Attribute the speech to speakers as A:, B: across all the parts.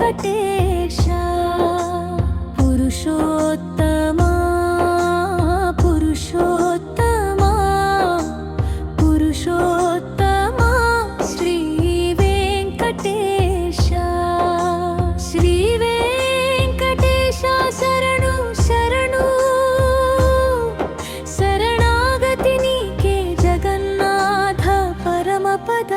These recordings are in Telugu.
A: వెంకటేశ పురుషోత్తమా పురుషోత్తమా పురుషోత్తమా శ్రీ వెంకటేశ శ్రీ వెంకటేశ శరణు శరణు శరణాగతి నీకే జగన్నాథ పరమపద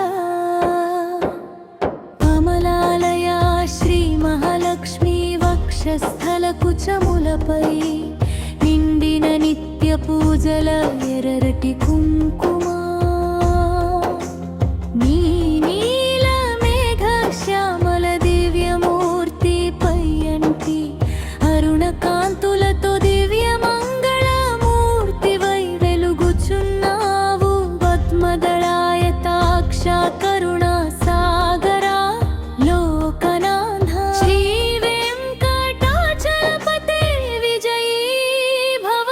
A: కమలాలయ శ్రీ మహాలక్ష్మి వక్షస్థల కుచములపై నిండిన నిత్య పూజల ఎర్రటి కుంకుమ నీ నీల మేఘ శ్యామల దివ్యమూర్తి పైయంటి అరుణ కాంతులతో దివ్య మంగళమూర్తివై వెలుగుచున్నావు పద్మదళాయతాక్ష కరుణా సాగరా లోకనాథ శ్రీ వెంకటాచలపతే విజయీ భవ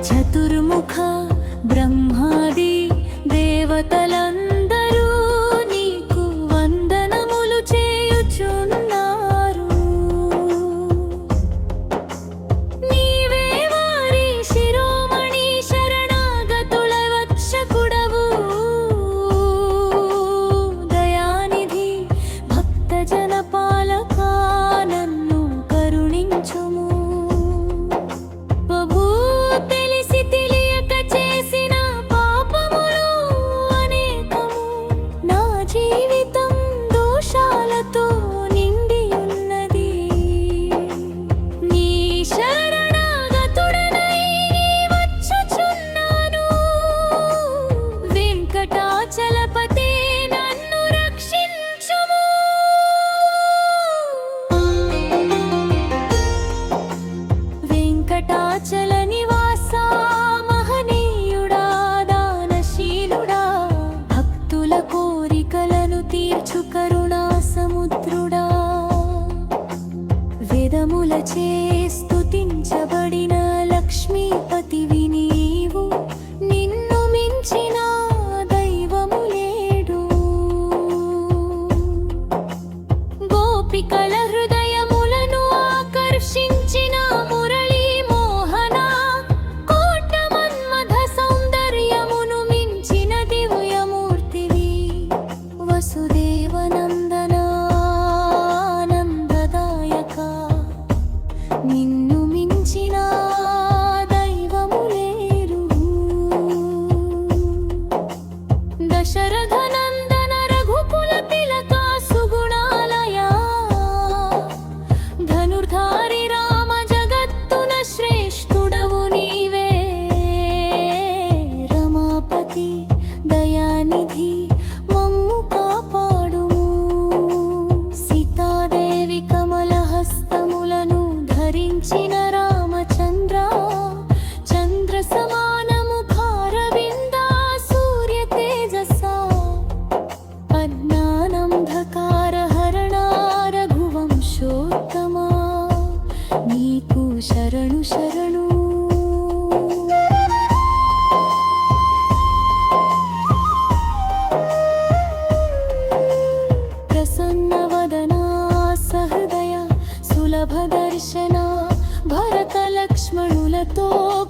A: చతుర్ముఖ బ్రహ్మాది దేవతలందరూ నీకు వందనములు చేయుచున్నారు నీవే వారి శిరోమణి శరణాగతుల వత్సకుడవు దయానిధి భక్తజన పాలకా నన్ను కరుణించుము ప్రభూ తెలిసి తెలియక చేసిన పాపములు అనేకము నా జీవితం దోషాలతో నిండి ఉన్నది నీ శరణాగతుడనై వచ్చుచున్నాను వెంకటాచలపతే నన్ను రక్షించుము వెంకటాచల నివాసా మహనీయుడా దానశీలుడా భక్తుల కోరికలను తీర్చు కరుణా సముద్రుడా వేదములచే స్తుతించబడిన లక్ష్మీపతివి నీవు నిన్ను మించిన దైవము లేడు గోపికల హృదయములను ఆకర్షించిన మురళీ మోహన కోట మన్మథ సౌందర్యమును మించిన దివ్యమూర్తివి వసుదేవనందన ఆనందదాయక నిన్ను మించిన దైవము లేరు దశరథ నందన రఘుకుల తిలక సుగుణాలయ ధనుర్ధారి రామ జగత్తున శ్రేష్ఠుడవు నీవే రమాపతి దయానిధి మమ్ము కాపాడుము సీతాదేవి కమల హస్తములను ధరించిన రామచంద్ర చంద్ర సమాన ముఖారవింద సూర్య తేజస అజ్ఞానంధకార హరణా రఘువంశోత్తమా నీకు శరణు శరణు ప్రసన్నవదనా సహృదయ సులభ దర్శన భరత లక్ష్మణులతో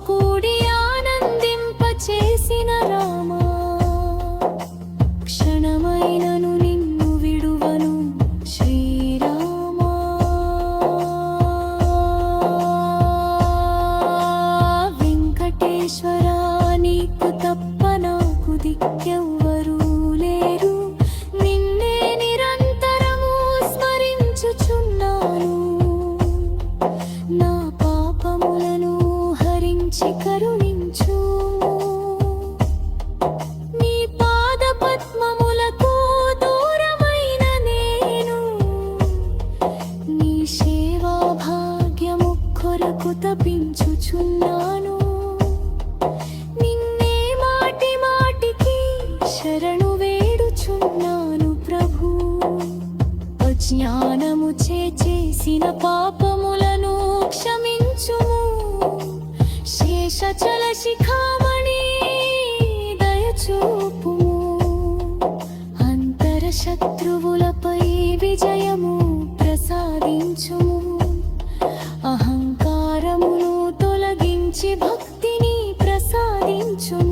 A: కూడి ఆనందింపచేసిన రామా క్షణమైనను నిన్ను విడువను శ్రీరామా వెంకటేశ్వర నీకు తప్ప నాకు దిక్కెవ్వరూ లేరు నిన్నే నిరంతరము స్మరించుచున్నాను నా పాపములను హరించి కరుణించు నీ పాద పద్మములకు దూరమైన నేను నీ సేవా భాగ్యము కొరకు తపించుచున్నాను నిన్నే కరుణించుము